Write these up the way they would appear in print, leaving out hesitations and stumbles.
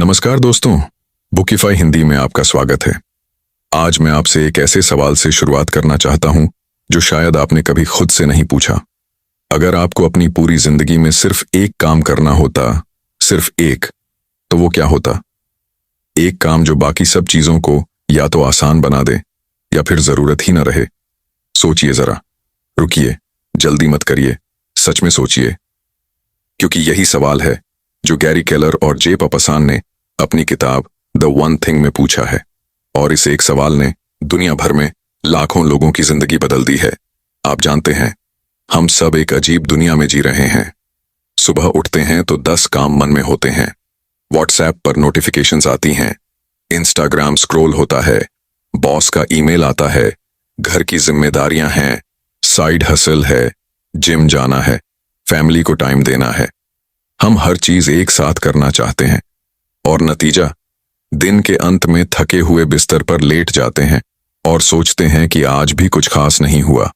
नमस्कार दोस्तों, बुकिफाई हिंदी में आपका स्वागत है। आज मैं आपसे एक ऐसे सवाल से शुरुआत करना चाहता हूं जो शायद आपने कभी खुद से नहीं पूछा। अगर आपको अपनी पूरी जिंदगी में सिर्फ एक काम करना होता, सिर्फ एक, तो वो क्या होता? एक काम जो बाकी सब चीजों को या तो आसान बना दे या फिर जरूरत ही न रहे। सोचिए जरा, रुकिए, जल्दी मत करिए, सच में सोचिए, क्योंकि यही सवाल है जो गैरी केलर और जे पापासान ने अपनी किताब द वन थिंग में पूछा है। और इस एक सवाल ने दुनिया भर में लाखों लोगों की जिंदगी बदल दी है। आप जानते हैं, हम सब एक अजीब दुनिया में जी रहे हैं। सुबह उठते हैं तो 10 काम मन में होते हैं। व्हाट्सएप पर नोटिफिकेशंस आती हैं, इंस्टाग्राम स्क्रॉल होता है, बॉस का ईमेल आता है, घर की जिम्मेदारियां हैं, साइड हसल है, जिम जाना है, फैमिली को टाइम देना है। हम हर चीज एक साथ करना चाहते हैं और नतीजा, दिन के अंत में थके हुए बिस्तर पर लेट जाते हैं और सोचते हैं कि आज भी कुछ खास नहीं हुआ।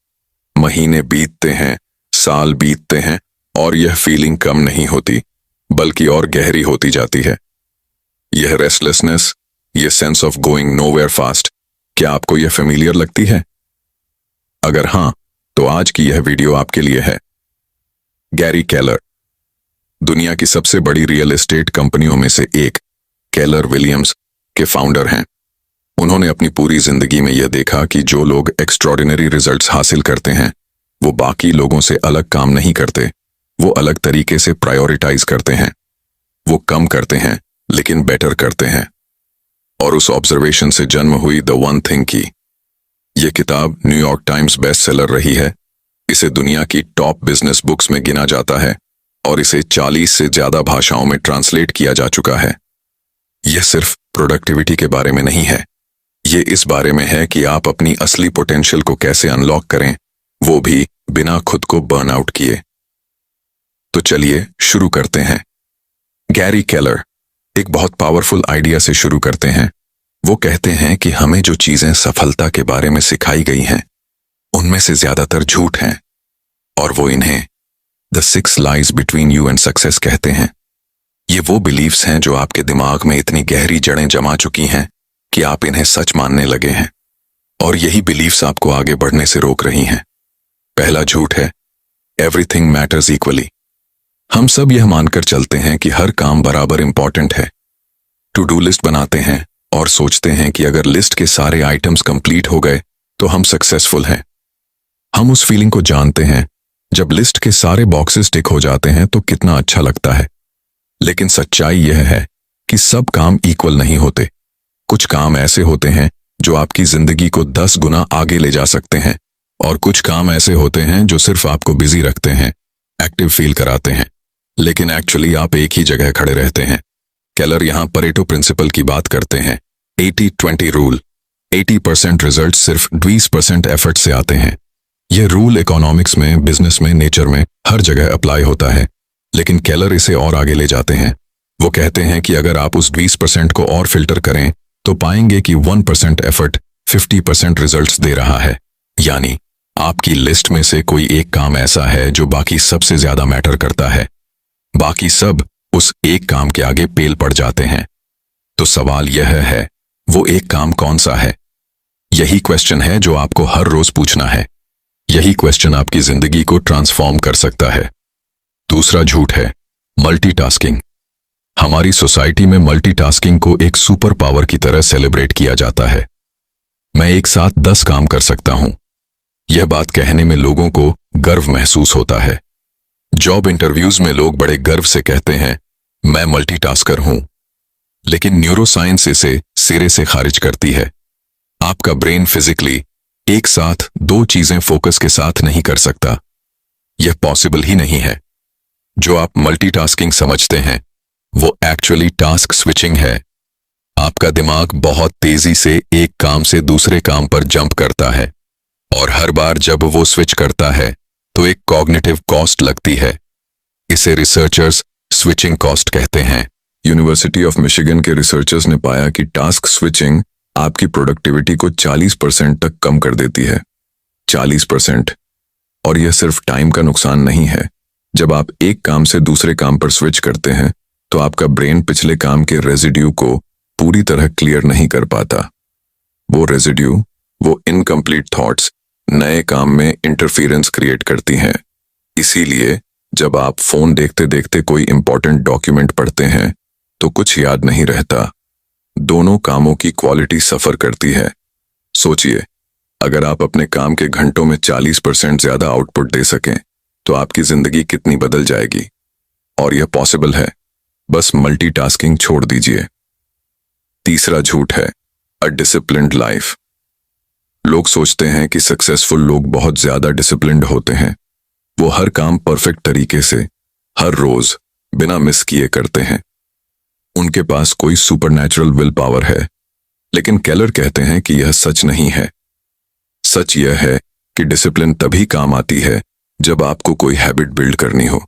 महीने बीतते हैं, साल बीतते हैं और यह फीलिंग कम नहीं होती बल्कि और गहरी होती जाती है। यह रेस्टलेसनेस, यह sense of going nowhere fast, क्या आपको यह फेमिलियर लगती है? अगर हां, तो आज की यह वीडियो आपके लिए है। गैरी केलर दुनिया की सबसे बड़ी रियल एस्टेट कंपनियों में से एक, केलर विलियम्स के फाउंडर हैं। उन्होंने अपनी पूरी जिंदगी में यह देखा कि जो लोग एक्स्ट्रॉर्डिनरी रिजल्ट्स हासिल करते हैं वो बाकी लोगों से अलग काम नहीं करते, वो अलग तरीके से प्रायोरिटाइज करते हैं। वो कम करते हैं लेकिन बेटर करते हैं। और उस ऑब्जर्वेशन से जन्म हुई द वन थिंग की यह किताब न्यूयॉर्क टाइम्स बेस्ट सेलर रही है। इसे दुनिया की टॉप बिजनेस बुक्स में गिना जाता है और इसे 40 से ज्यादा भाषाओं में ट्रांसलेट किया जा चुका है। यह सिर्फ प्रोडक्टिविटी के बारे में नहीं है, यह इस बारे में है कि आप अपनी असली पोटेंशियल को कैसे अनलॉक करें, वो भी बिना खुद को बर्न आउट किए। तो चलिए शुरू करते हैं। गैरी केलर एक बहुत पावरफुल आइडिया से शुरू करते हैं। वो कहते हैं कि हमें जो चीजें सफलता के बारे में सिखाई गई हैं उनमें से ज्यादातर झूठ हैं, और वो इन्हें the 6 lies between you and success कहते हैं। ये वो बिलीव्स हैं जो आपके दिमाग में इतनी गहरी जड़ें जमा चुकी हैं कि आप इन्हें सच मानने लगे हैं, और यही बिलीव्स आपको आगे बढ़ने से रोक रही हैं। पहला झूठ है, एवरीथिंग मैटर्स इक्वली। हम सब यह मानकर चलते हैं कि हर काम बराबर इंपॉर्टेंट है। टू डू लिस्ट बनाते हैं और सोचते हैं कि अगर लिस्ट के सारे आइटम्स कंप्लीट हो गए तो हम सक्सेसफुल हैं। हम उस फीलिंग को जानते हैं जब लिस्ट के सारे बॉक्सेस टिक हो जाते हैं तो कितना अच्छा लगता है। लेकिन सच्चाई यह है कि सब काम इक्वल नहीं होते। कुछ काम ऐसे होते हैं जो आपकी जिंदगी को 10 गुना आगे ले जा सकते हैं, और कुछ काम ऐसे होते हैं जो सिर्फ आपको बिजी रखते हैं, एक्टिव फील कराते हैं, लेकिन एक्चुअली आप एक ही जगह खड़े रहते हैं। केलर यहां परेटो प्रिंसिपल की बात करते हैं, 80-20 रूल। 80% रिजल्ट सिर्फ 20% एफर्ट से आते हैं। यह रूल इकोनॉमिक्स में, बिजनेस में, नेचर में, हर जगह अप्लाई होता है। लेकिन केलर इसे और आगे ले जाते हैं। वो कहते हैं कि अगर आप उस 20% को और फिल्टर करें तो पाएंगे कि 1% एफर्ट 50% रिजल्ट्स दे रहा है। यानी आपकी लिस्ट में से कोई एक काम ऐसा है जो बाकी सबसे ज्यादा मैटर करता है। बाकी सब उस एक काम के आगे पेल पड़ जाते हैं। तो सवाल यह है, वो एक काम कौन सा है? यही क्वेश्चन है जो आपको हर रोज पूछना है। यही क्वेश्चन आपकी जिंदगी को ट्रांसफॉर्म कर सकता है। दूसरा झूठ है, मल्टीटास्किंग। हमारी सोसाइटी में मल्टीटास्किंग को एक सुपर पावर की तरह सेलिब्रेट किया जाता है। मैं एक साथ 10 काम कर सकता हूं। यह बात कहने में लोगों को गर्व महसूस होता है। जॉब इंटरव्यूज में लोग बड़े गर्व से कहते हैं, मैं मल्टीटास्कर हूं। लेकिन न्यूरोसाइंस इसे सिरे से खारिज करती है। आपका ब्रेन फिजिकली एक साथ 2 चीजें फोकस के साथ नहीं कर सकता। यह पॉसिबल ही नहीं है। जो आप मल्टीटास्किंग समझते हैं वो एक्चुअली टास्क स्विचिंग है। आपका दिमाग बहुत तेजी से एक काम से दूसरे काम पर जंप करता है, और हर बार जब वो स्विच करता है तो एक कॉग्निटिव कॉस्ट लगती है। इसे रिसर्चर्स स्विचिंग कॉस्ट कहते हैं। यूनिवर्सिटी ऑफ मिशिगन के रिसर्चर्स ने पाया कि टास्क स्विचिंग आपकी प्रोडक्टिविटी को 40% तक कम कर देती है। 40%। और यह सिर्फ टाइम का नुकसान नहीं है। जब आप एक काम से दूसरे काम पर स्विच करते हैं तो आपका ब्रेन पिछले काम के रेजिड्यू को पूरी तरह क्लियर नहीं कर पाता। वो रेजिड्यू, वो इनकम्प्लीट थॉट्स नए काम में इंटरफेरेंस क्रिएट करती हैं। इसीलिए जब आप फोन देखते देखते कोई इंपॉर्टेंट डॉक्यूमेंट पढ़ते हैं तो कुछ याद नहीं रहता। दोनों कामों की क्वालिटी सफर करती है। सोचिए, अगर आप अपने काम के घंटों में 40% ज्यादा आउटपुट दे सकें तो आपकी जिंदगी कितनी बदल जाएगी। और यह पॉसिबल है, बस मल्टीटास्किंग छोड़ दीजिए। तीसरा झूठ है अ डिसिप्लिन्ड लाइफ। लोग सोचते हैं कि सक्सेसफुल लोग बहुत ज्यादा डिसिप्लिन्ड होते हैं। वो हर काम परफेक्ट तरीके से हर रोज बिना मिस किए करते हैं। उनके पास कोई सुपरनैचुरल विल पावर है। लेकिन केलर कहते हैं कि यह सच नहीं है। सच यह है कि डिसिप्लिन तभी काम आती है जब आपको कोई हैबिट बिल्ड करनी हो।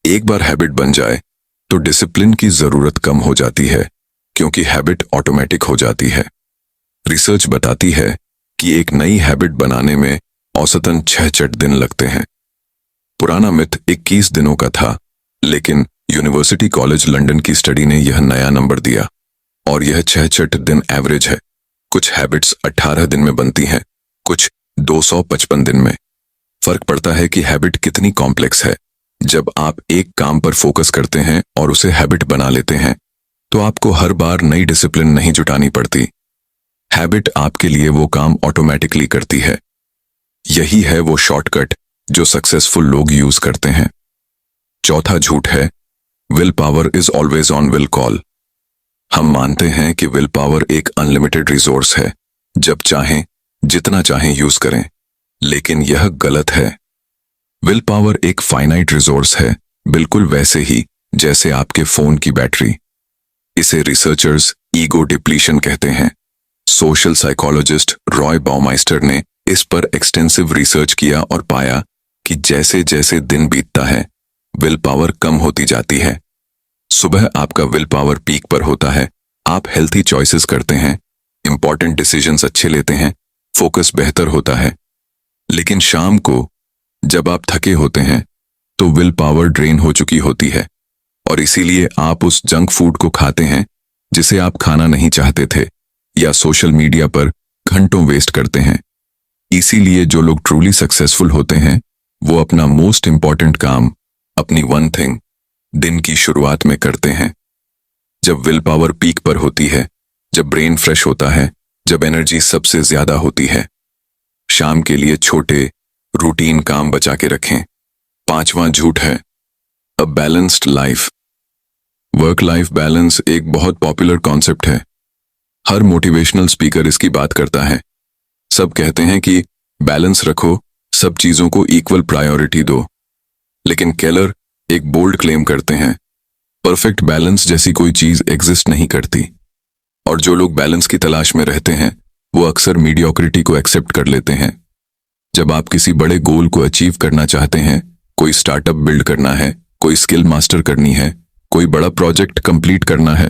एक बार हैबिट बन जाए तो डिसिप्लिन की जरूरत कम हो जाती है, क्योंकि हैबिट ऑटोमेटिक हो जाती है। रिसर्च बताती है कि एक नई हैबिट बनाने में औसतन 6 दिन लगते हैं। पुराना मिथ 21 दिनों का था, लेकिन यूनिवर्सिटी कॉलेज लंदन की स्टडी ने यह नया नंबर दिया और यह 6 दिन एवरेज है। कुछ हैबिट्स 18 दिन में बनती हैं, कुछ 255 दिन में। फर्क पड़ता है कि हैबिट कितनी कॉम्प्लेक्स है। जब आप एक काम पर फोकस करते हैं और उसे हैबिट बना लेते हैं तो आपको हर बार नई डिसिप्लिन नहीं जुटानी पड़ती। हैबिट आपके लिए वो काम ऑटोमेटिकली करती है। यही है वो शॉर्टकट जो सक्सेसफुल लोग यूज करते हैं। चौथा झूठ है will power is always on will call. हम मानते हैं कि विल पावर एक अनलिमिटेड रिसोर्स है, जब चाहें जितना चाहें यूज करें, लेकिन यह गलत है। विल पावर एक फाइनाइट रिसोर्स है, बिल्कुल वैसे ही जैसे आपके फोन की बैटरी। इसे रिसर्चर्स ईगो डिप्लीशन कहते हैं। सोशल साइकोलॉजिस्ट रॉय बाउमाइस्टर ने इस पर एक्सटेंसिव रिसर्च किया और पाया कि जैसे जैसे दिन बीतता है विल पावर कम होती जाती है। सुबह आपका विल पावर पीक पर होता है, आप हेल्थी चॉइसेस करते हैं, इंपॉर्टेंट डिसीजंस अच्छे लेते हैं, फोकस बेहतर होता है। लेकिन शाम को जब आप थके होते हैं तो विल पावर ड्रेन हो चुकी होती है और इसीलिए आप उस जंक फूड को खाते हैं जिसे आप खाना नहीं चाहते थे, या सोशल मीडिया पर घंटों वेस्ट करते हैं। इसीलिए जो लोग ट्रूली सक्सेसफुल होते हैं वो अपना मोस्ट इंपॉर्टेंट काम, अपनी वन थिंग, दिन की शुरुआत में करते हैं। जब विल पावर पीक पर होती है, जब ब्रेन फ्रेश होता है, जब एनर्जी सबसे ज्यादा होती है। शाम के लिए छोटे रूटीन काम बचा के रखें। पांचवा झूठ है a balanced life. Work life balance एक बहुत पॉपुलर कॉन्सेप्ट है। हर मोटिवेशनल स्पीकर इसकी बात करता है। सब कहते हैं कि बैलेंस रखो, सब चीजों को इक्वल प्रायोरिटी दो। लेकिन केलर एक बोल्ड क्लेम करते हैं, परफेक्ट बैलेंस जैसी कोई चीज एग्जिस्ट नहीं करती। और जो लोग बैलेंस की तलाश में रहते हैं वो अक्सर मीडियोक्रिटी को एक्सेप्ट कर लेते हैं। जब आप किसी बड़े गोल को अचीव करना चाहते हैं, कोई स्टार्टअप बिल्ड करना है, कोई स्किल मास्टर करनी है, कोई बड़ा प्रोजेक्ट कंप्लीट करना है,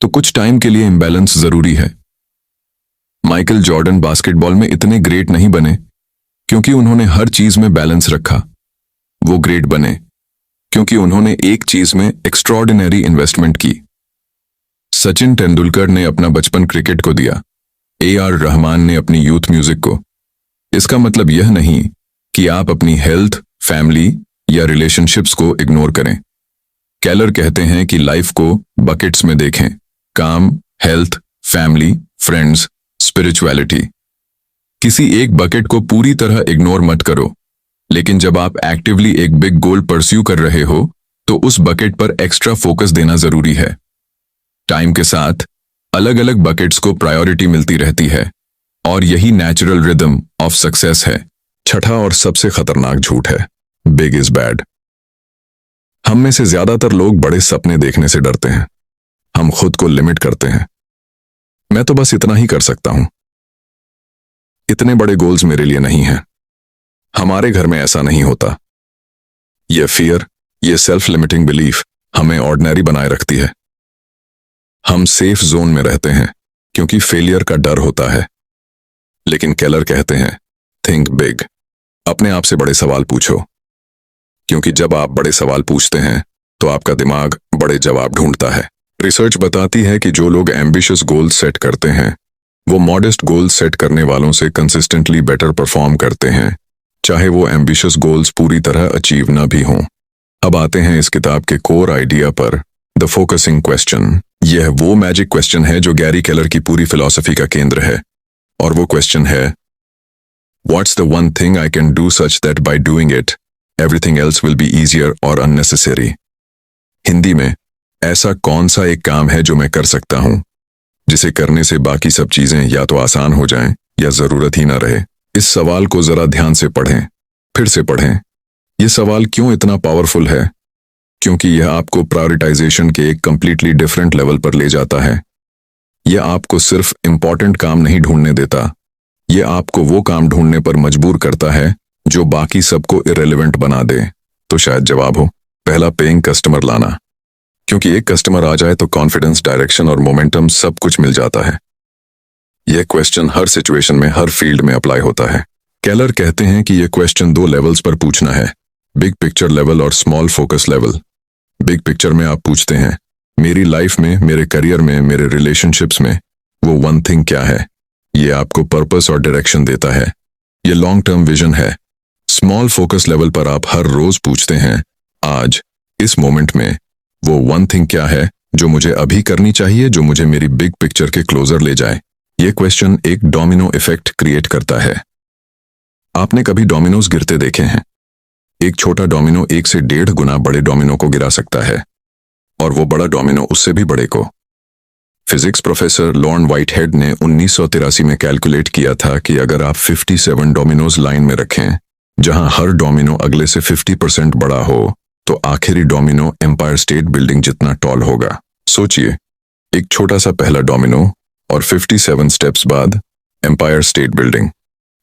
तो कुछ टाइम के लिए इम्बैलेंस जरूरी है। माइकल जॉर्डन बास्केटबॉल में इतने ग्रेट नहीं बने क्योंकि उन्होंने हर चीज में बैलेंस रखा। वो ग्रेट बने क्योंकि उन्होंने एक चीज में एक्स्ट्रॉर्डिनरी इन्वेस्टमेंट की। सचिन तेंदुलकर ने अपना बचपन क्रिकेट को दिया, AR रहमान ने अपनी यूथ म्यूजिक को। इसका मतलब यह नहीं कि आप अपनी हेल्थ, फैमिली या रिलेशनशिप्स को इग्नोर करें। केलर कहते हैं कि लाइफ को बकेट्स में देखें, काम, हेल्थ, फैमिली, फ्रेंड्स, स्पिरिचुअलिटी। किसी एक बकेट को पूरी तरह इग्नोर मत करो, लेकिन जब आप एक्टिवली एक बिग गोल परस्यू कर रहे हो तो उस बकेट पर एक्स्ट्रा फोकस देना जरूरी है। टाइम के साथ अलग अलग बकेट्स को प्रायोरिटी मिलती रहती है और यही नेचुरल रिदम ऑफ सक्सेस है। छठा और सबसे खतरनाक झूठ है बिग इज बैड। हम में से ज्यादातर लोग बड़े सपने देखने से डरते हैं। हम खुद को लिमिट करते हैं। मैं तो बस इतना ही कर सकता हूं, इतने बड़े गोल्स मेरे लिए नहीं हैं। हमारे घर में ऐसा नहीं होता। यह फियर, यह सेल्फ लिमिटिंग बिलीफ हमें ऑर्डिनरी बनाए रखती है। हम सेफ जोन में रहते हैं क्योंकि फेलियर का डर होता है। लेकिन केलर कहते हैं थिंक बिग, अपने आप से बड़े सवाल पूछो, क्योंकि जब आप बड़े सवाल पूछते हैं तो आपका दिमाग बड़े जवाब ढूंढता है। रिसर्च बताती है कि जो लोग एम्बिशियस गोल्स सेट करते हैं वो मॉडेस्ट गोल्स सेट करने वालों से कंसिस्टेंटली बेटर परफॉर्म करते हैं, चाहे वो एम्बिशियस गोल्स पूरी तरह अचीव ना भी हों। अब आते हैं इस किताब के कोर आइडिया पर, द फोकसिंग क्वेश्चन। यह वो मैजिक क्वेश्चन है जो गैरी केलर की पूरी फिलॉसफी का केंद्र है, और वो क्वेश्चन है, what's the one thing I can do such that by doing it everything else will be easier और अननेसेसरी। हिंदी में, ऐसा कौन सा एक काम है जो मैं कर सकता हूं जिसे करने से बाकी सब चीजें या तो आसान हो जाएं या जरूरत ही ना रहे। इस सवाल को जरा ध्यान से पढ़ें, फिर से पढ़ें। यह सवाल क्यों इतना पावरफुल है? क्योंकि यह आपको प्रायोरिटाइजेशन के एक कंप्लीटली डिफरेंट लेवल पर ले जाता है। यह आपको सिर्फ इंपॉर्टेंट काम नहीं ढूंढने देता, यह आपको वो काम ढूंढने पर मजबूर करता है जो बाकी सबको इरेलेवेंट बना दे। तो शायद जवाब हो, पहला, पेइंग कस्टमर लाना। क्योंकि एक कस्टमर आ जाए तो कॉन्फिडेंस, डायरेक्शन और मोमेंटम सब कुछ मिल जाता है। यह क्वेश्चन हर सिचुएशन में, हर फील्ड में अप्लाई होता है। केलर कहते हैं कि यह क्वेश्चन 2 लेवल्स पर पूछना है, बिग पिक्चर लेवल और small focus level. Big picture में आप पूछते हैं, मेरी लाइफ में, मेरे करियर में, मेरे रिलेशनशिप्स में वो वन थिंग क्या है? ये आपको पर्पस और डायरेक्शन देता है, ये लॉन्ग टर्म विजन है। स्मॉल फोकस लेवल पर आप हर रोज पूछते हैं, आज इस मोमेंट में वो वन थिंग क्या है जो मुझे अभी करनी चाहिए, जो मुझे मेरी बिग पिक्चर के क्लोजर ले जाए। ये क्वेश्चन एक डोमिनो इफेक्ट क्रिएट करता है। आपने कभी डोमिनोज गिरते देखे हैं? एक छोटा डोमिनो 1 से 1.5 गुना बड़े डोमिनो को गिरा सकता है, और वो बड़ा डोमिनो उससे भी बड़े को। फिजिक्स प्रोफेसर लॉर्न व्हाइटहेड ने 1983 में कैलकुलेट किया था कि अगर आप 57 डोमिनोज लाइन में रखें, जहां हर डोमिनो अगले से 50% बड़ा हो, तो आखिरी डोमिनो एम्पायर स्टेट बिल्डिंग जितना टॉल होगा। सोचिए, एक छोटा सा पहला डोमिनो और 57 स्टेप्स बाद एम्पायर स्टेट बिल्डिंग।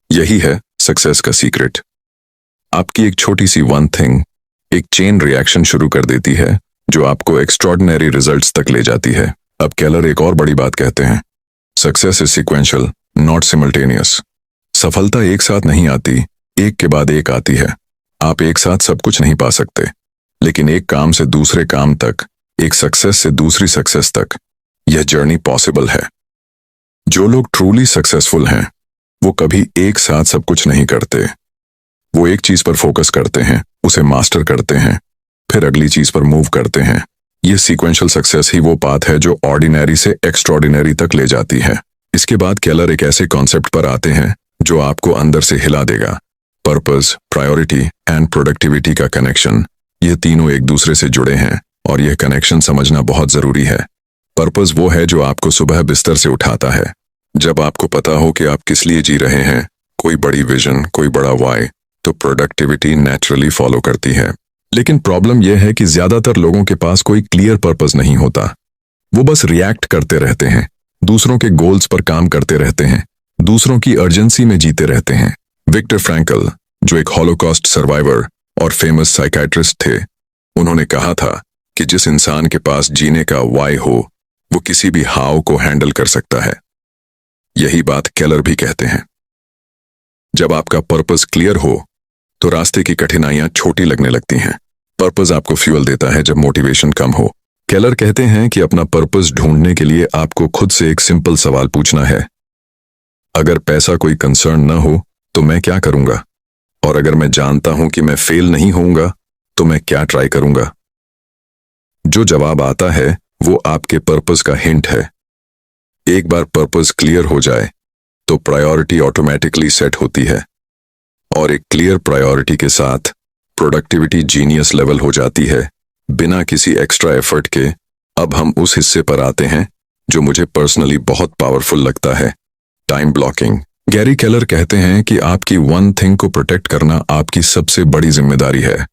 यही है सक्सेस का सीक्रेट। आपकी एक छोटी सी वन थिंग एक चेन रिएक्शन शुरू कर देती है जो आपको एक्स्ट्रॉर्डिनरी रिजल्ट्स तक ले जाती है। अब केलर एक और बड़ी बात कहते हैं, success is sequential not simultaneous. सफलता एक साथ नहीं आती, एक के बाद एक आती है। आप एक साथ सब कुछ नहीं पा सकते, लेकिन एक काम से दूसरे काम तक, एक सक्सेस से दूसरी सक्सेस तक, यह जर्नी पॉसिबल है। जो लोग ट्रूली सक्सेसफुल हैं वो कभी एक साथ सब कुछ नहीं करते। वो एक चीज पर फोकस करते हैं, उसे मास्टर करते हैं, फिर अगली चीज पर मूव करते हैं। यह सीक्वेंशियल सक्सेस ही वो पाथ है जो ऑर्डिनरी से एक्स्ट्रॉर्डिनरी तक ले जाती है। इसके बाद केलर एक ऐसे कॉन्सेप्ट पर आते हैं जो आपको अंदर से हिला देगा, पर्पस, प्रायोरिटी एंड प्रोडक्टिविटी का कनेक्शन। ये तीनों एक दूसरे से जुड़े हैं और यह कनेक्शन समझना बहुत जरूरी है। पर्पस वो है जो आपको सुबह बिस्तर से उठाता है। जब आपको पता हो कि आप किस लिए जी रहे हैं, कोई बड़ी विजन, कोई बड़ा वाई, तो प्रोडक्टिविटी नेचुरली फॉलो करती है। लेकिन प्रॉब्लम यह है कि ज्यादातर लोगों के पास कोई क्लियर पर्पस नहीं होता। वो बस रिएक्ट करते रहते हैं, दूसरों के गोल्स पर काम करते रहते हैं, दूसरों की अर्जेंसी में जीते रहते हैं। विक्टर फ्रैंकल, जो एक हॉलोकॉस्ट सर्वाइवर और फेमस साइकाइट्रिस्ट थे, उन्होंने कहा था कि जिस इंसान के पास जीने का वाई हो वो किसी भी हाव को हैंडल कर सकता है। यही बात केलर भी कहते हैं। जब आपका पर्पस क्लियर हो तो रास्ते की कठिनाइयां छोटी लगने लगती हैं। पर्पस आपको फ्यूल देता है जब मोटिवेशन कम हो। केलर कहते हैं कि अपना पर्पस ढूंढने के लिए आपको खुद से एक सिंपल सवाल पूछना है, अगर पैसा कोई कंसर्न न हो तो मैं क्या करूंगा? और अगर मैं जानता हूं कि मैं फेल नहीं होऊंगा तो मैं क्या ट्राई करूंगा? जो जवाब आता है वो आपके पर्पस का हिंट है। एक बार पर्पस क्लियर हो जाए तो प्रायोरिटी ऑटोमेटिकली सेट होती है, और एक क्लियर प्रायोरिटी के साथ प्रोडक्टिविटी जीनियस लेवल हो जाती है, बिना किसी एक्स्ट्रा एफर्ट के। अब हम उस हिस्से पर आते हैं जो मुझे पर्सनली बहुत पावरफुल लगता है, टाइम ब्लॉकिंग। गैरी केलर कहते हैं कि आपकी वन थिंग को प्रोटेक्ट करना आपकी सबसे बड़ी जिम्मेदारी है,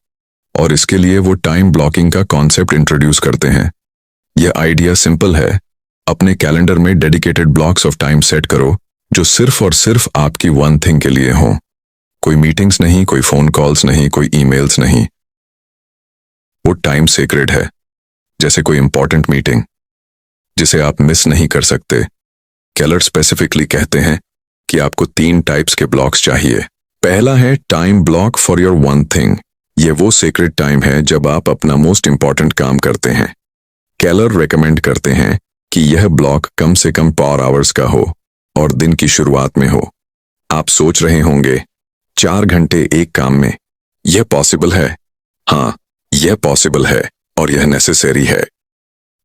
और इसके लिए वो टाइम ब्लॉकिंग का कॉन्सेप्ट इंट्रोड्यूस करते हैं। यह आइडिया सिंपल है, अपने कैलेंडर में dedicated blocks of time set करो जो सिर्फ और सिर्फ आपकी वन थिंग के लिए हों। कोई मीटिंग्स नहीं, कोई फोन कॉल्स नहीं, कोई ईमेल्स नहीं। वो टाइम सेक्रेड है, जैसे कोई इंपॉर्टेंट मीटिंग जिसे आप मिस नहीं कर सकते। केलर स्पेसिफिकली कहते हैं कि आपको 3 टाइप्स के ब्लॉक्स चाहिए। पहला है time block for your one thing, ये वो सीक्रेट टाइम है जब आप अपना मोस्ट इंपॉर्टेंट काम करते हैं। केलर रेकमेंड करते हैं कि यह ब्लॉक कम से कम पावर आवर्स का हो और दिन की शुरुआत में हो। आप सोच रहे होंगे 4 घंटे एक काम में, यह पॉसिबल है? हाँ, यह पॉसिबल है और यह नेसेसरी है।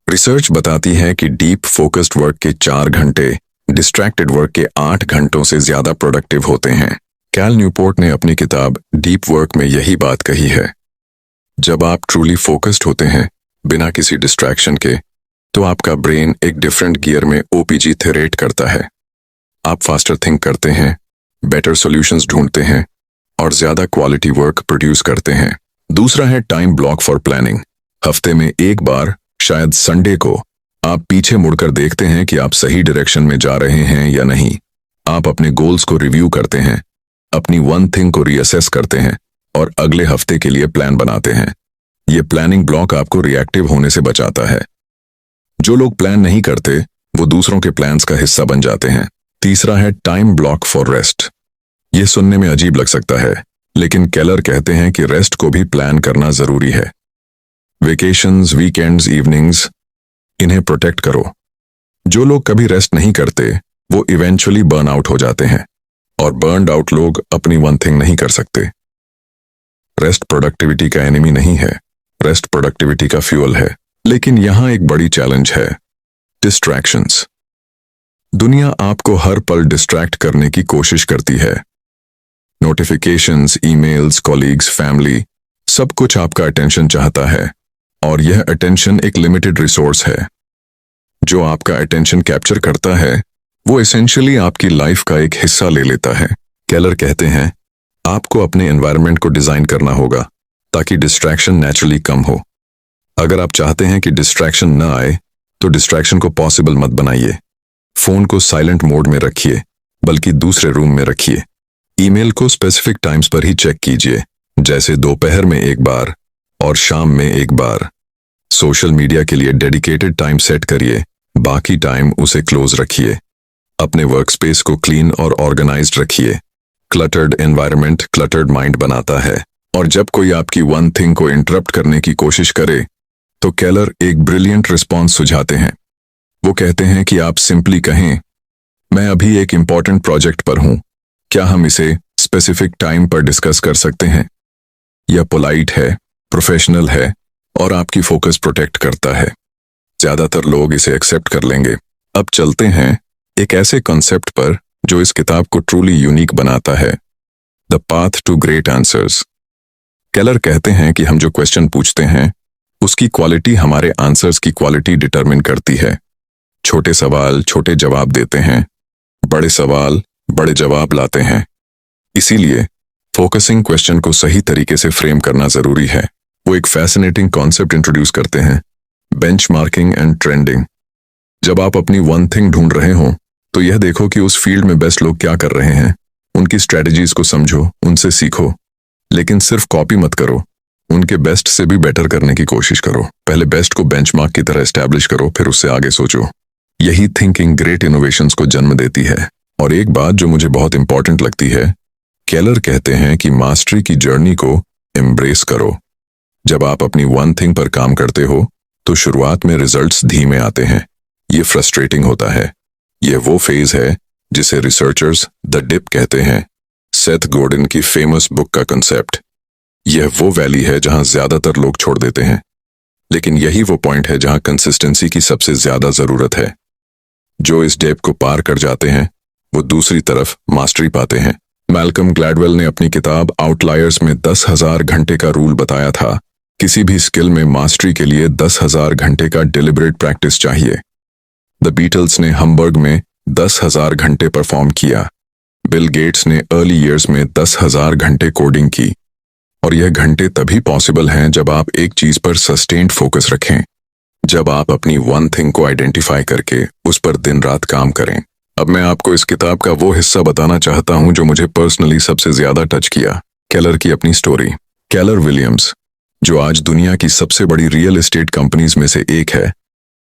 रिसर्च बताती है कि डीप फोकस्ड वर्क के 4 घंटे डिस्ट्रैक्टेड वर्क के 8 घंटों से ज्यादा प्रोडक्टिव होते हैं। कैल न्यूपोर्ट ने अपनी किताब डीप वर्क में यही बात कही है। जब आप ट्रूली फोकस्ड होते हैं बिना किसी डिस्ट्रैक्शन के, तो आपका ब्रेन एक डिफरेंट गियर में ओपीजी थेरेट करता है। आप फास्टर थिंक करते हैं, बेटर सॉल्यूशंस ढूंढते हैं और ज्यादा क्वालिटी वर्क प्रोड्यूस करते हैं। दूसरा है टाइम ब्लॉक फॉर प्लानिंग। हफ्ते में एक बार, शायद संडे को, आप पीछे मुड़कर देखते हैं कि आप सही डायरेक्शन में जा रहे हैं या नहीं। आप अपने गोल्स को रिव्यू करते हैं, अपनी वन थिंग को रीअसेस करते हैं और अगले हफ्ते के लिए प्लान बनाते हैं। ये प्लानिंग ब्लॉक आपको रिएक्टिव होने से बचाता है। जो लोग प्लान नहीं करते वो दूसरों के प्लान्स का हिस्सा बन जाते हैं। तीसरा है टाइम ब्लॉक फॉर रेस्ट। ये सुनने में अजीब लग सकता है, लेकिन केलर कहते हैं कि रेस्ट को भी प्लान करना जरूरी है। वेकेशंस, वीकेंड्स, इवनिंग्स, इन्हें प्रोटेक्ट करो। जो लोग कभी रेस्ट नहीं करते वो इवेंचुअली बर्न आउट हो जाते हैं और बर्नड आउट लोग अपनी वन थिंग नहीं कर सकते। रेस्ट प्रोडक्टिविटी का एनिमी नहीं है, रेस्ट प्रोडक्टिविटी का फ्यूल है। लेकिन यहां एक बड़ी चैलेंज है, डिस्ट्रैक्शंस। दुनिया आपको हर पल डिस्ट्रैक्ट करने की कोशिश करती है। नोटिफिकेशंस, ईमेल्स, कॉलीग्स, फैमिली, सब कुछ आपका अटेंशन चाहता है और यह अटेंशन एक लिमिटेड रिसोर्स है। जो आपका अटेंशन कैप्चर करता है वो एसेंशियली आपकी लाइफ का एक हिस्सा ले लेता है। केलर कहते हैं आपको अपने एनवायरनमेंट को डिजाइन करना होगा ताकि डिस्ट्रैक्शन नेचुरली कम हो। अगर आप चाहते हैं कि डिस्ट्रैक्शन न आए तो डिस्ट्रैक्शन को पॉसिबल मत बनाइए। फोन को साइलेंट मोड में रखिए, बल्कि दूसरे रूम में रखिए। ईमेल को स्पेसिफिक टाइम्स पर ही चेक कीजिए, जैसे दोपहर में एक बार और शाम में एक बार। सोशल मीडिया के लिए डेडिकेटेड टाइम सेट करिए, बाकी टाइम उसे क्लोज रखिए। अपने वर्कस्पेस को क्लीन और ऑर्गेनाइज्ड रखिए। क्लटर्ड एनवायरनमेंट क्लटर्ड माइंड बनाता है और जब कोई आपकी वन थिंग को इंटरप्ट करने की कोशिश करे तो केलर एक ब्रिलियंट रिस्पॉन्स सुझाते हैं। वो कहते हैं कि आप सिंपली कहें, मैं अभी एक इंपॉर्टेंट प्रोजेक्ट पर हूं, क्या हम इसे स्पेसिफिक टाइम पर डिस्कस कर सकते हैं? यह पोलाइट है, प्रोफेशनल है और आपकी फोकस प्रोटेक्ट करता है। ज्यादातर लोग इसे एक्सेप्ट कर लेंगे। अब चलते हैं एक ऐसे कॉन्सेप्ट पर जो इस किताब को ट्रूली यूनिक बनाता है, the path to great answers. Keller कहते हैं कि हम जो क्वेश्चन पूछते हैं उसकी क्वालिटी हमारे आंसर्स की क्वालिटी डिटरमिन करती है। छोटे सवाल छोटे जवाब देते हैं, बड़े सवाल बड़े जवाब लाते हैं। इसीलिए फोकसिंग क्वेश्चन को सही तरीके से फ्रेम करना जरूरी है। वो एक फैसिनेटिंग कॉन्सेप्ट इंट्रोड्यूस करते हैं, बेंचमार्किंग एंड ट्रेंडिंग। जब आप अपनी वन थिंग ढूंढ रहे हो तो यह देखो कि उस फील्ड में बेस्ट लोग क्या कर रहे हैं। उनकी स्ट्रेटजीज को समझो, उनसे सीखो, लेकिन सिर्फ कॉपी मत करो, उनके बेस्ट से भी बेटर करने की कोशिश करो। पहले बेस्ट को बेंचमार्क की तरह एस्टैब्लिश करो, फिर उससे आगे सोचो। यही थिंकिंग ग्रेट इनोवेशंस को जन्म देती है। और एक बात जो मुझे बहुत इंपॉर्टेंट लगती है, केलर कहते हैं कि मास्टरी की जर्नी को एम्ब्रेस करो। जब आप अपनी वन थिंग पर काम करते हो तो शुरुआत में रिजल्ट्स धीमे आते हैं। ये फ्रस्ट्रेटिंग होता है। ये वो फेज है जिसे रिसर्चर्स द डिप कहते हैं, सेथ गॉर्डन की फेमस बुक का कंसेप्ट। यह वो वैली है जहां ज्यादातर लोग छोड़ देते हैं, लेकिन यही वो पॉइंट है जहां कंसिस्टेंसी की सबसे ज्यादा जरूरत है। जो इस डिप को पार कर जाते हैं वो दूसरी तरफ मास्टरी पाते हैं। मैल्कम ग्लैडवेल ने अपनी किताब आउटलायर्स में 10,000 घंटे का रूल बताया था। किसी भी स्किल में मास्टरी के लिए 10,000 घंटे का डिलिबरेट प्रैक्टिस चाहिए। द बीटल्स ने हम्बर्ग में 10,000 घंटे परफॉर्म किया। बिल गेट्स ने अर्ली ईयर्स में 10,000 घंटे कोडिंग की। और यह घंटे तभी पॉसिबल हैं जब आप एक चीज पर सस्टेन्ड फोकस रखें, जब आप अपनी वन थिंग को आइडेंटिफाई करके उस पर दिन रात काम करें। अब मैं आपको इस किताब का वो हिस्सा बताना चाहता हूं जो मुझे पर्सनली सबसे ज्यादा टच किया, केलर की अपनी स्टोरी। केलर विलियम्स, जो आज दुनिया की सबसे बड़ी रियल एस्टेट कंपनीज में से एक है,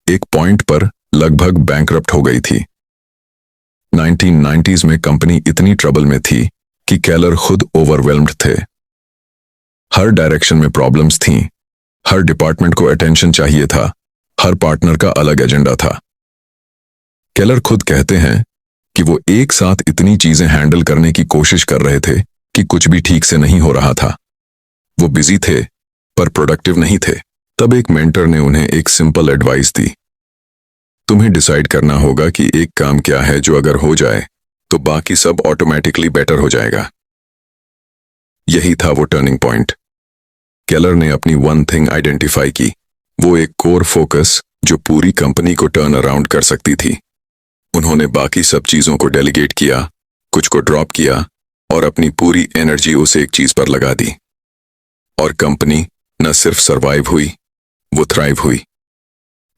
एक पॉइंट पर लगभग बैंकरप्ट हो गई थी। 1990s में कंपनी इतनी ट्रबल में थी कि केलर खुद ओवरवेल्म्ड थे। हर डायरेक्शन में प्रॉब्लम्स थीं, हर डिपार्टमेंट को अटेंशन चाहिए था, हर पार्टनर का अलग एजेंडा था। केलर खुद कहते हैं कि वो एक साथ इतनी चीजें हैंडल करने की कोशिश कर रहे थे कि कुछ भी ठीक से नहीं हो रहा था। वो बिजी थे पर प्रोडक्टिव नहीं थे। तब एक मेंटर ने उन्हें एक सिंपल एडवाइस दी, तुम्हें डिसाइड करना होगा कि एक काम क्या है जो अगर हो जाए तो बाकी सब ऑटोमेटिकली बेटर हो जाएगा। यही था वो टर्निंग पॉइंट। केलर ने अपनी वन थिंग आइडेंटिफाई की, वो एक कोर फोकस जो पूरी कंपनी को टर्न अराउंड कर सकती थी। उन्होंने बाकी सब चीजों को डेलीगेट किया, कुछ को ड्रॉप किया और अपनी पूरी एनर्जी उस एक चीज पर लगा दी। और कंपनी न सिर्फ सरवाइव हुई, वो थ्राइव हुई।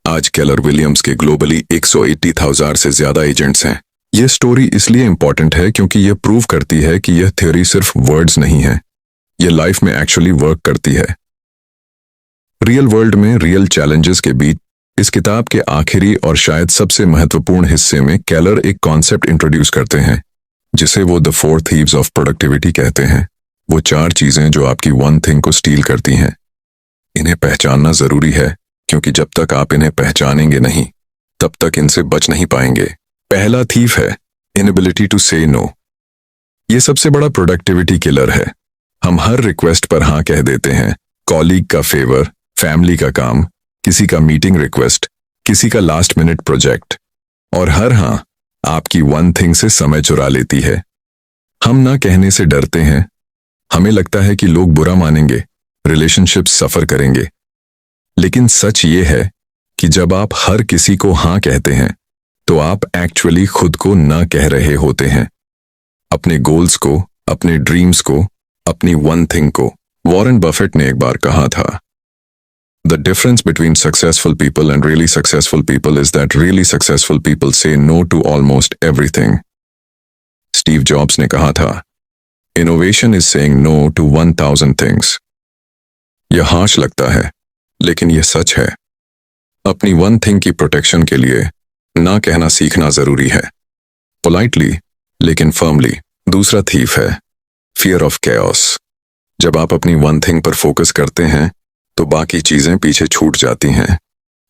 आज केलर विलियम्स के ग्लोबली 180,000 से ज्यादा एजेंट्स हैं। यह स्टोरी इसलिए इंपॉर्टेंट है क्योंकि यह प्रूव करती है कि यह थ्योरी सिर्फ वर्ड्स नहीं है, यह लाइफ में एक्चुअली वर्क करती है। रियल वर्ल्ड में रियल चैलेंजेस के बीच इस किताब के आखिरी और शायद सबसे महत्वपूर्ण हिस्से में केलर एक कॉन्सेप्ट इंट्रोड्यूस करते हैं जिसे वो द 4 थीव्स ऑफ प्रोडक्टिविटी कहते हैं। वो 4 चीजें जो आपकी वन थिंग को स्टील करती हैं। इन्हें पहचानना जरूरी है क्योंकि जब तक आप इन्हें पहचानेंगे नहीं तब तक इनसे बच नहीं पाएंगे। पहला थीफ है इनएबिलिटी टू से नो। ये सबसे बड़ा प्रोडक्टिविटी किलर है। हम हर रिक्वेस्ट पर हाँ कह देते हैं, कॉलीग का फेवर, फैमिली का काम, किसी का मीटिंग रिक्वेस्ट, किसी का लास्ट मिनट प्रोजेक्ट, और हर हाँ आपकी वन थिंग से समय चुरा लेती है। हम ना कहने से डरते हैं, हमें लगता है कि लोग बुरा मानेंगे, रिलेशनशिप्स सफर करेंगे। लेकिन सच ये है कि जब आप हर किसी को हाँ कहते हैं तो आप एक्चुअली खुद को ना कह रहे होते हैं, अपने गोल्स को, अपने ड्रीम्स को, अपनी वन थिंग को। वॉरेन बफेट ने एक बार कहा था, the difference between successful people and really successful people is that really successful people say no to almost everything. Steve Jobs ने कहा था, innovation is saying no to 1000 things. यह हाश लगता है लेकिन यह सच है। अपनी वन थिंग की प्रोटेक्शन के लिए ना कहना सीखना जरूरी है, पोलाइटली लेकिन फर्मली। दूसरा थीफ है फियर ऑफ कैओस। जब आप अपनी वन थिंग पर फोकस करते हैं तो बाकी चीजें पीछे छूट जाती हैं।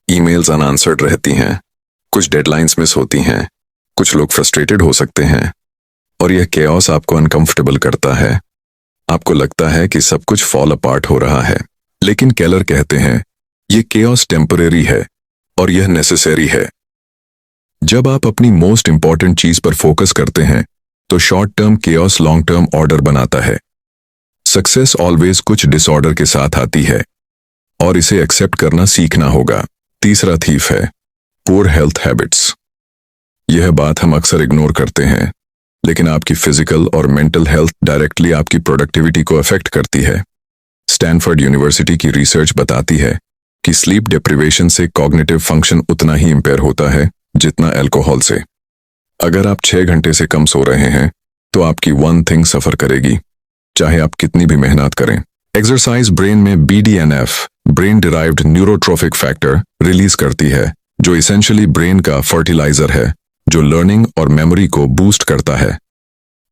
ईमेल्स अनआंसर्ड रहती हैं, कुछ डेडलाइंस मिस होती हैं, कुछ लोग फ्रस्ट्रेटेड हो सकते हैं और यह कैओस आपको अनकंफर्टेबल करता है। आपको लगता है कि सब कुछ फॉल अपार्ट हो रहा है। लेकिन केलर कहते हैं यह कैओस टेम्परेरी है और यह नेसेसरी है। जब आप अपनी मोस्ट इंपॉर्टेंट चीज पर फोकस करते हैं तो short term chaos long term order बनाता है। सक्सेस ऑलवेज कुछ डिसऑर्डर के साथ आती है और इसे एक्सेप्ट करना सीखना होगा। तीसरा थीफ है पुअर हेल्थ हैबिट्स। यह बात हम अक्सर इग्नोर करते हैं लेकिन आपकी फिजिकल और मेंटल हेल्थ डायरेक्टली आपकी प्रोडक्टिविटी को अफेक्ट करती है। स्टैनफोर्ड यूनिवर्सिटी की रिसर्च बताती है कि स्लीप डिप्रिवेशन से कॉग्निटिव फंक्शन उतना ही इंपेयर होता है जितना अल्कोहल से। अगर आप 6 घंटे से कम सो रहे हैं तो आपकी वन थिंग सफर करेगी, चाहे आप कितनी भी मेहनत करें। एक्सरसाइज ब्रेन में BDNF, brain derived neurotrophic factor, release करती है जो इसेंशियली ब्रेन का फर्टिलाइजर है जो लर्निंग और मेमोरी को बूस्ट करता है।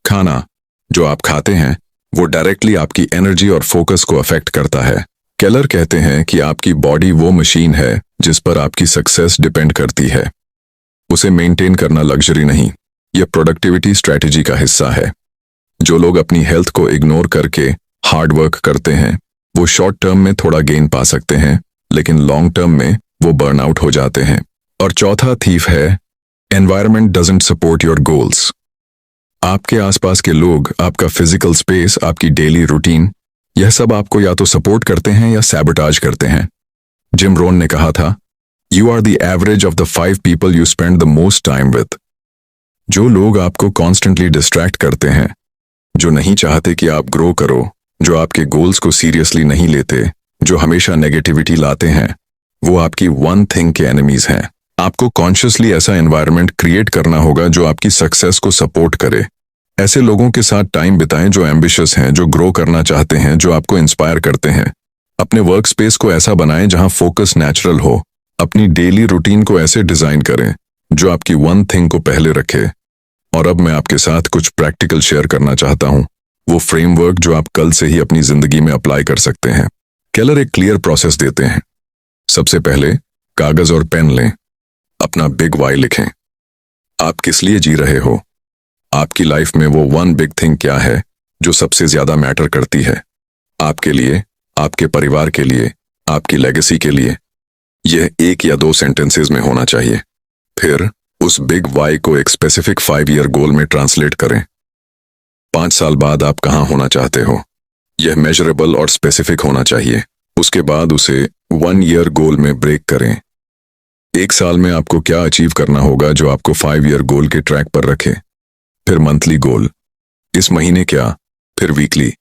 खाना जो आप खाते हैं वो डायरेक्टली आपकी एनर्जी और फोकस को अफेक्ट करता है। केलर कहते हैं कि आपकी बॉडी वो मशीन है जिस पर आपकी सक्सेस डिपेंड करती है। उसे मेंटेन करना लग्जरी नहीं, यह प्रोडक्टिविटी स्ट्रैटेजी का हिस्सा है। जो लोग अपनी हेल्थ को इग्नोर करके हार्ड वर्क करते हैं वो शॉर्ट टर्म में थोड़ा गेन पा सकते हैं लेकिन लॉन्ग टर्म में वो बर्नआउट हो जाते हैं। और चौथा थीफ है environment doesn't support your goals. आपके आसपास के लोग, आपका फिजिकल स्पेस, आपकी डेली रूटीन, यह सब आपको या तो सपोर्ट करते हैं या सैबोटाज करते हैं। जिम रोन ने कहा था, you are the average of the 5 people you spend the most time with. जो लोग आपको कॉन्स्टेंटली डिस्ट्रैक्ट करते हैं, जो नहीं चाहते कि आप ग्रो करो, जो आपके गोल्स को सीरियसली नहीं लेते, जो हमेशा नेगेटिविटी लाते हैं, वो आपकी वन थिंग के एनिमीज हैं। आपको कॉन्शियसली ऐसा एनवायरनमेंट क्रिएट करना होगा जो आपकी सक्सेस को सपोर्ट करे। ऐसे लोगों के साथ टाइम बिताएं जो एम्बिशियस हैं, जो ग्रो करना चाहते हैं, जो आपको इंस्पायर करते हैं। अपने वर्क स्पेस को ऐसा बनाएं जहां फोकस नेचुरल हो। अपनी डेली रूटीन को ऐसे डिजाइन करें जो आपकी वन थिंग को पहले रखे। और अब मैं आपके साथ कुछ प्रैक्टिकल शेयर करना चाहता हूं। वो फ्रेमवर्क जो आप कल से ही अपनी जिंदगी में अप्लाई कर सकते हैं। केलर एक क्लियर प्रोसेस देते हैं। सबसे पहले कागज और पेन लें, अपना बिग वाई लिखें। आप किस लिए जी रहे हो? आपकी लाइफ में वो वन बिग थिंग क्या है जो सबसे ज्यादा मैटर करती है? आपके लिए, आपके परिवार के लिए, आपकी लेगेसी के लिए। यह 1 या 2 सेंटेंसेस में होना चाहिए। फिर उस बिग वाई को एक स्पेसिफिक 5 ईयर गोल में ट्रांसलेट करें। 5 साल बाद आप कहाँ होना चाहते हो? यह मेजरेबल और स्पेसिफिक होना चाहिए। उसके बाद उसे 1 ईयर गोल में ब्रेक करें। 1 साल में आपको क्या अचीव करना होगा जो आपको 5 ईयर गोल के ट्रैक पर रखे। फिर मंथली गोल, इस महीने क्या, फिर वीकली,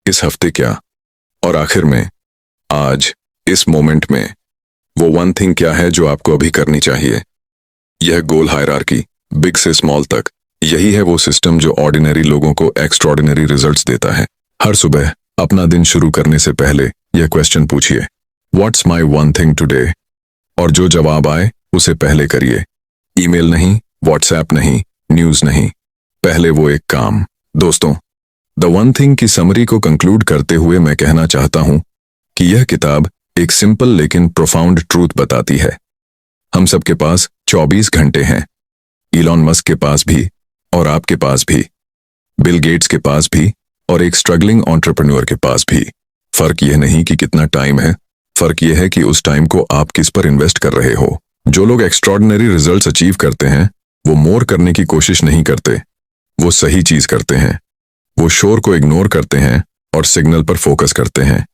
इस हफ्ते क्या, और आखिर में आज, इस मोमेंट में वो वन थिंग क्या है जो आपको अभी करनी चाहिए। यह गोल हायरार्की, बिग से स्मॉल तक, यही है वो सिस्टम जो ऑर्डिनरी लोगों को एक्स्ट्रॉर्डिनरी रिजल्ट्स देता है। हर सुबह अपना दिन शुरू करने से पहले यह क्वेश्चन पूछिए, what's my one thing today, और जो जवाब आए उसे पहले करिए। ईमेल नहीं, व्हाट्सएप नहीं, न्यूज नहीं, पहले वो एक काम। दोस्तों, द वन थिंग की समरी को कंक्लूड करते हुए मैं कहना चाहता हूं कि यह किताब एक सिंपल लेकिन प्रोफाउंड ट्रूथ बताती है। हम सबके पास 24 घंटे हैं। इलॉन मस्क के पास भी, और आपके पास भी, बिल गेट्स के पास भी, और एक स्ट्रगलिंग एंटरप्रेन्योर के पास भी। फर्क यह नहीं कि कितना टाइम है, फर्क यह है कि उस टाइम को आप किस पर इन्वेस्ट कर रहे हो। जो लोग एक्स्ट्रॉर्डिनरी रिजल्ट्स अचीव करते हैं वो मोर करने की कोशिश नहीं करते, वो सही चीज करते हैं। वो शोर को इग्नोर करते हैं और सिग्नल पर फोकस करते हैं।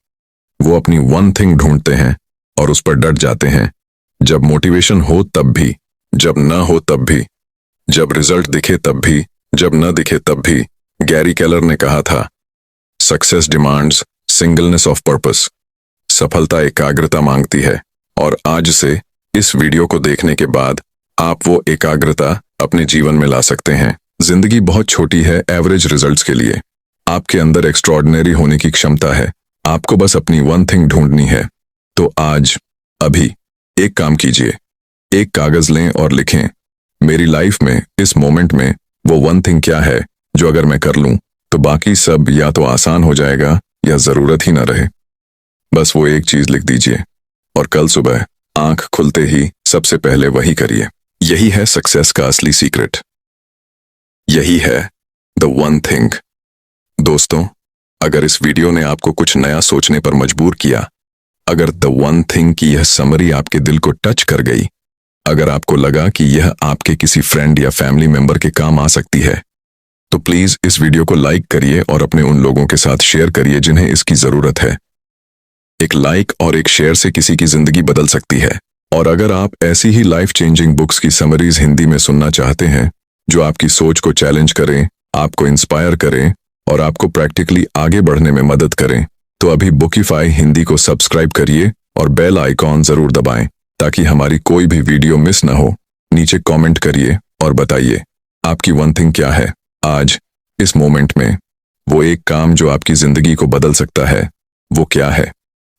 वो अपनी वन थिंग ढूंढते हैं और उस पर डट जाते हैं, जब मोटिवेशन हो तब भी, जब ना हो तब भी, जब रिजल्ट दिखे तब भी, जब न दिखे तब भी। गैरी केलर ने कहा था, success demands singleness of purpose. सफलता एकाग्रता मांगती है, और आज से इस वीडियो को देखने के बाद आप वो एकाग्रता अपने जीवन में ला सकते हैं। जिंदगी बहुत छोटी है एवरेज रिजल्ट्स के लिए। आपके अंदर एक्स्ट्रॉर्डिनरी होने की क्षमता है, आपको बस अपनी वन थिंग ढूंढनी है। तो आज, अभी एक काम कीजिए, एक कागज लें और लिखें, मेरी लाइफ में इस मोमेंट में वो वन थिंग क्या है जो अगर मैं कर लूं तो बाकी सब या तो आसान हो जाएगा या जरूरत ही ना रहे। बस वो एक चीज लिख दीजिए और कल सुबह आंख खुलते ही सबसे पहले वही करिए। यही है सक्सेस का असली सीक्रेट। यही है द वन थिंग। दोस्तों, अगर इस वीडियो ने आपको कुछ नया सोचने पर मजबूर किया, अगर द वन थिंग की यह समरी आपके दिल को टच कर गई, अगर आपको लगा कि यह आपके किसी फ्रेंड या फैमिली मेंबर के काम आ सकती है, तो प्लीज इस वीडियो को लाइक करिए और अपने उन लोगों के साथ शेयर करिए जिन्हें इसकी जरूरत है। एक लाइक और एक शेयर से किसी की जिंदगी बदल सकती है। और अगर आप ऐसी ही लाइफ चेंजिंग बुक्स की समरीज हिंदी में सुनना चाहते हैं जो आपकी सोच को चैलेंज करें, आपको इंस्पायर करें और आपको प्रैक्टिकली आगे बढ़ने में मदद करें, तो अभी बुकीफाई हिंदी को सब्सक्राइब करिए और बेल आइकॉन जरूर दबाएं ताकि हमारी कोई भी वीडियो मिस न हो। नीचे कमेंट करिए और बताइए आपकी वन थिंग क्या है आज, इस मोमेंट में। वो एक काम जो आपकी जिंदगी को बदल सकता है, वो क्या है?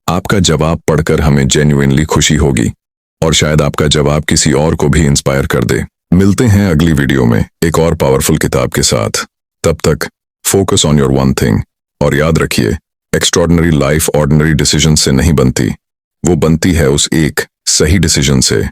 आपका जवाब पढ़कर हमें जेन्युइनली खुशी होगी और शायद आपका जवाब किसी और को भी इंस्पायर कर दे। मिलते हैं अगली वीडियो में एक और पावरफुल किताब के साथ। तब तक focus on your one thing और याद रखिए, एक्स्ट्रॉर्डिनरी लाइफ ऑर्डिनरी डिसीजन से नहीं बनती, वो बनती है उस एक सही डिसीजन से